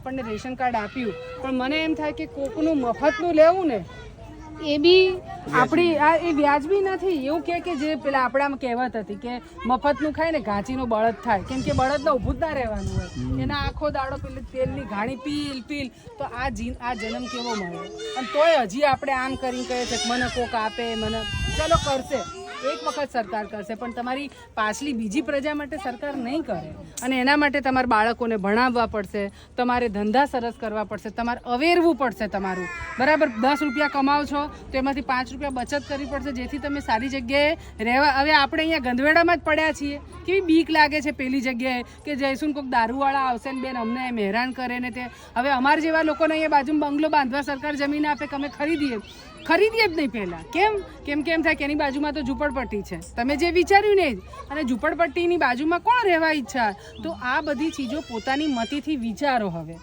આપણને ration card આપ્યું, પણ મને એમ થાય કે કોકનું મફતનું લેવું ને એ બી આપણી એ વ્યાજબી નથી. એવું કે જે પેલા આપણામાં કહેવત હતી કે મફતનું ખાય ને ઘાંચીનો બળદ થાય, કેમ કે બળદને ઊભું જ ના રહેવાનું હોય, એના આખો દાડો પેલી તેલની ઘાણી પીલ તો આ જન્મ કેવો મળે. અને તોય હજી આપણે આમ કરીને કહે છે કે મને કોક આપે, મને ચલો કરશે, એક વખત સરકાર કરશે, પણ તમારી પાછલી બીજી પ્રજા માટે સરકાર નહીં કરે. અને એના માટે તમારે બાળકોને ભણાવવા પડશે, તમારે ધંધા સરસ કરવા પડશે, તમારે અવેરવું પડશે તમારું, બરાબર. 10 રૂપિયા કમાવ છો તો એમાંથી 5 રૂપિયા બચત કરવી પડશે, જેથી તમે સારી જગ્યાએ રહેવા. હવે આપણે અહીંયા ગંધવેડામાં જ પડ્યા છીએ, કેવી બીક લાગે છે પેલી જગ્યાએ કે જઈશું કોઈક દારૂવાળા આવશે ને બેન અમને એમ હેરાન કરે ને તે. હવે અમારા જેવા લોકોને અહીંયા બાજુમાં બંગલો બાંધવા સરકાર જમીન આપે કે અમે ખરીદીએ જ નહીં પહેલાં. કેમ એમ થાય કે એની બાજુમાં તો ઝૂંપડપટ્ટી છે, તમે જે વિચાર્યું ને જ. અને ઝૂંપડપટ્ટીની બાજુમાં કોણ રહેવા ઈચ્છા? તો આ બધી ચીજો પોતાની મતીથી વિચારો. હવે